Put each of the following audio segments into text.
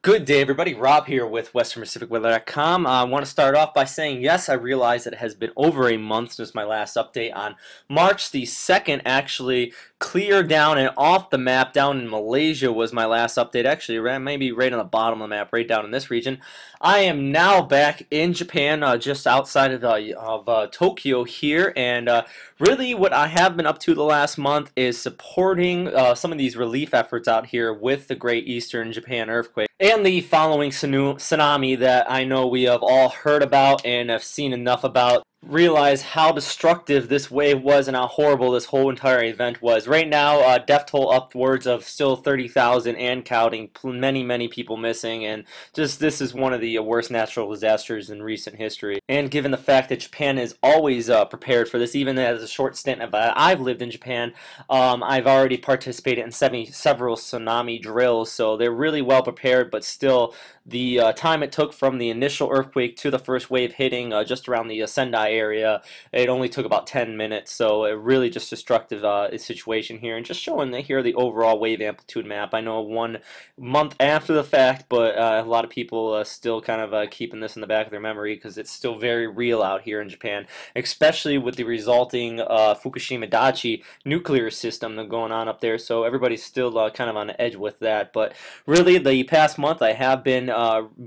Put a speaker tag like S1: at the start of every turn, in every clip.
S1: Good day, everybody. Rob here with WesternPacificWeather.com. I want to start off by saying, yes, I realize that it has been over a month since my last update on March the 2nd. Actually, clear down and off the map down in Malaysia was my last update. Actually, maybe right on the bottom of the map, right down in this region. I am now back in Japan, just outside of Tokyo here, and really what I have been up to the last month is supporting some of these relief efforts out here with the Great Eastern Japan earthquake and the following tsunami that I know we have all heard about and have seen enough about. Realize how destructive this wave was and how horrible this whole entire event was. Right now, death toll upwards of still 30,000 and counting, many people missing, and just this is one of the worst natural disasters in recent history. And given the fact that Japan is always prepared for this, even as a short stint I've lived in Japan, I've already participated in several tsunami drills, so they're really well prepared, but still the time it took from the initial earthquake to the first wave hitting just around the Sendai area, it only took about 10 minutes, so it really just destructive situation here, and just showing here the overall wave amplitude map. I know 1 month after the fact, but a lot of people still kind of keeping this in the back of their memory because it's still very real out here in Japan, especially with the resulting Fukushima Daiichi nuclear system going on up there, so everybody's still kind of on the edge with that. But really, the past month I have been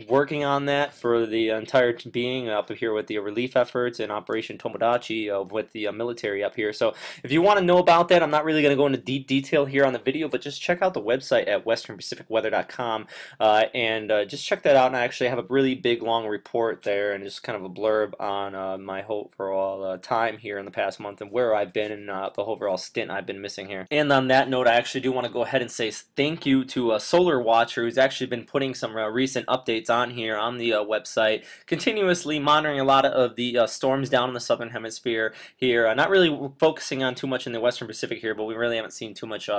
S1: working on that for the entire being up here with the relief efforts and Operation Tomodachi with the military up here. So if you want to know about that, I'm not really going to go into deep detail here on the video, but just check out the website at westernpacificweather.com and just check that out. And I actually have a really big long report there and just kind of a blurb on my overall time here in the past month and where I've been and the overall stint I've been missing here. And on that note, I actually do want to go ahead and say thank you to Solar Watcher, who's actually been putting some recent updates on here on the website, continuously monitoring a lot of the storms down in the southern hemisphere here. Not really focusing on too much in the western Pacific here, but we really haven't seen too much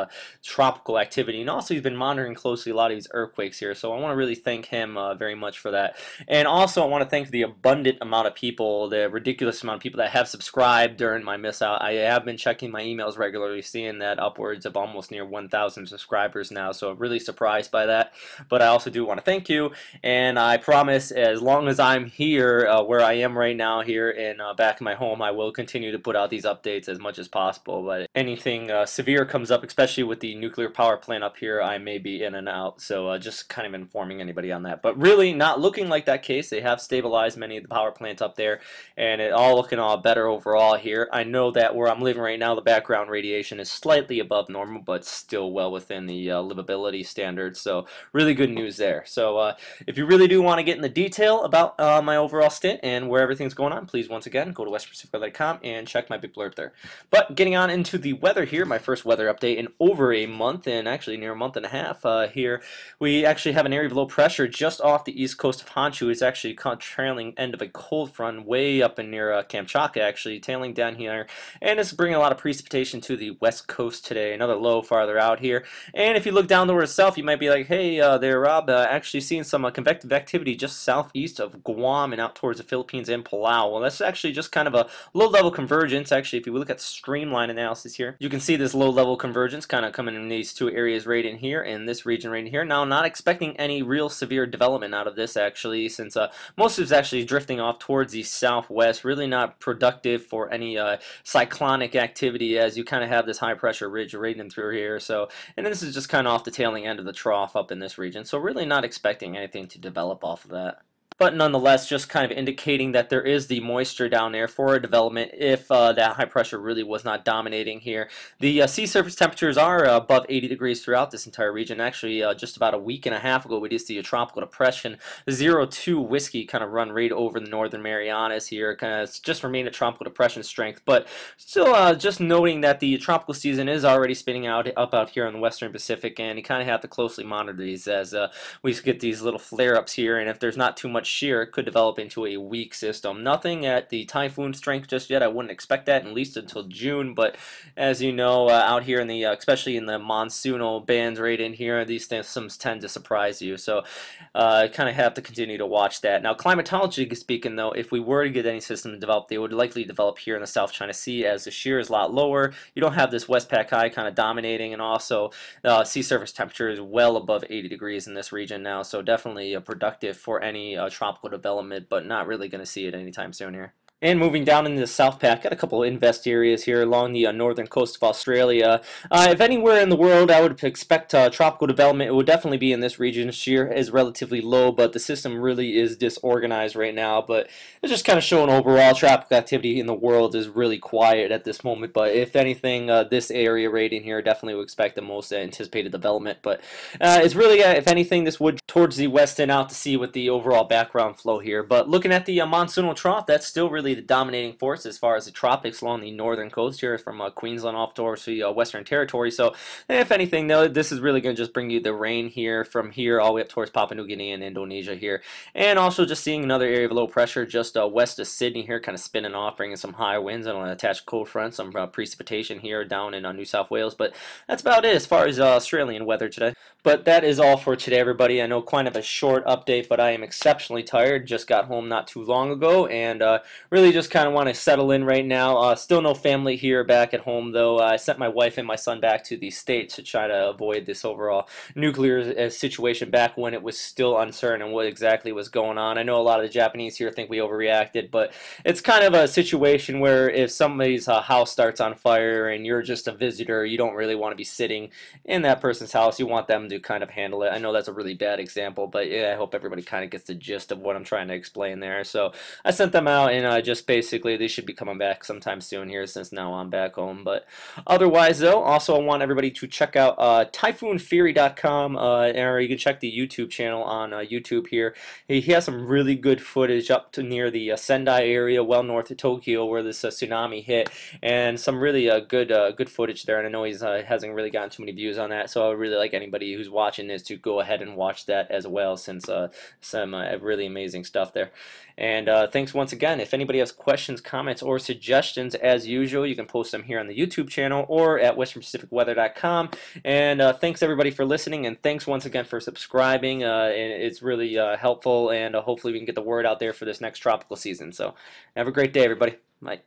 S1: tropical activity. And also he's been monitoring closely a lot of these earthquakes here, so I want to really thank him very much for that. And also I want to thank the abundant amount of people, the ridiculous amount of people that have subscribed during my miss out. I have been checking my emails regularly, seeing that upwards of almost near 1,000 subscribers now, so I'm really surprised by that. But I also do want to thank you, and I promise as long as I'm here where I am right now here in back in my home, I will continue to put out these updates as much as possible. But anything severe comes up, especially with the nuclear power plant up here, I may be in and out, so just kind of informing anybody on that. But really not looking like that case. They have stabilized many of the power plants up there, and it all looking all better overall here. I know that where I'm living right now, the background radiation is slightly above normal, but still well within the livability standards, so really good news there. So if you really do want to get in the detail about my overall stint and where everything's going on, please once again go to westernpacificweather.com and check my big blurb there. But getting on into the weather here, my first weather update in over a month, and actually near a month and a half here, we actually have an area of low pressure just off the east coast of Honshu. It's actually trailing end of a cold front way up in near Kamchatka, actually tailing down here, and it's bringing a lot of precipitation to the west coast today. Another low farther out here, and if you look down the word itself, you might be like, hey there Rob, actually seeing some convective activity just southeast of Guam and out towards the Philippines and Palau. Well, that's actually just kind of a low-level convergence. Actually, if you look at streamline analysis here, you can see this low-level convergence kind of coming in these two areas right in here and this region right in here. Now, not expecting any real severe development out of this actually, since most of it's actually drifting off towards the southwest, really not productive for any cyclonic activity, as you kind of have this high pressure ridge right in through here. So, and this is just kind of off the tailing end of the trough up in this region, so really not expecting anything to develop off of that. But nonetheless, just kind of indicating that there is the moisture down there for a development if that high pressure really was not dominating here. The sea surface temperatures are above 80 degrees throughout this entire region. Actually, just about a week and a half ago, we did see a tropical depression, 0-2 whiskey, kind of run right over the northern Marianas here. Kind of just remain at tropical depression strength, but still just noting that the tropical season is already spinning out here in the western Pacific, and you kind of have to closely monitor these as we get these little flare-ups here, and if there's not too much shear, it could develop into a weak system. Nothing at the typhoon strength just yet. I wouldn't expect that at least until June, but as you know, out here in the especially in the monsoonal bands right in here, these systems tend to surprise you. So kind of have to continue to watch that. Now, climatology speaking, though, if we were to get any system developed, they would likely develop here in the South China Sea, as the shear is a lot lower. You don't have this Westpac high kind of dominating, and also sea surface temperature is well above 80 degrees in this region now, so definitely productive for any tropical development, but not really going to see it anytime soon here. And moving down into the South Pac, got a couple of invest areas here along the northern coast of Australia. If anywhere in the world I would expect tropical development, it would definitely be in this region. Shear is relatively low, but the system really is disorganized right now. But it's just kind of showing overall tropical activity in the world is really quiet at this moment. But if anything, this area right in here definitely would expect the most anticipated development. But it's really, if anything, this would towards the west and out to sea with the overall background flow here. But looking at the monsoonal trough, that's still really the dominating force as far as the tropics along the northern coast here from Queensland off towards the Western Territory. So if anything, though, this is really going to just bring you the rain here from here all the way up towards Papua New Guinea and Indonesia here. And also just seeing another area of low pressure just west of Sydney here, kind of spinning off, bringing some high winds and an attached cold front, some precipitation here down in New South Wales. But that's about it as far as Australian weather today. But that is all for today, everybody. I know kind of a short update, but I am exceptionally tired. Just got home not too long ago, and really just kind of want to settle in right now. Still no family here back at home, though. I sent my wife and my son back to the States to try to avoid this overall nuclear situation back when it was still uncertain and what exactly was going on. I know a lot of the Japanese here think we overreacted, but it's kind of a situation where if somebody's house starts on fire and you're just a visitor, you don't really want to be sitting in that person's house. You want them to kind of handle it. I know that's a really bad example, but yeah, I hope everybody kind of gets the gist of what I'm trying to explain there. So I sent them out, and just basically they should be coming back sometime soon here, since now I'm back home. But otherwise, though, also I want everybody to check out typhoonfury.com, or you can check the YouTube channel on YouTube here. He has some really good footage up to near the Sendai area, well north of Tokyo, where this tsunami hit, and some really good footage there. And I know he's hasn't really gotten too many views on that, so I would really like anybody who's watching this to go ahead and watch that as well, since some really amazing stuff there. And thanks once again. If anybody has questions, comments, or suggestions, as usual, you can post them here on the YouTube channel or at westernpacificweather.com. And thanks everybody for listening, and thanks once again for subscribing. It's really helpful, and hopefully we can get the word out there for this next tropical season. So have a great day, everybody. Bye.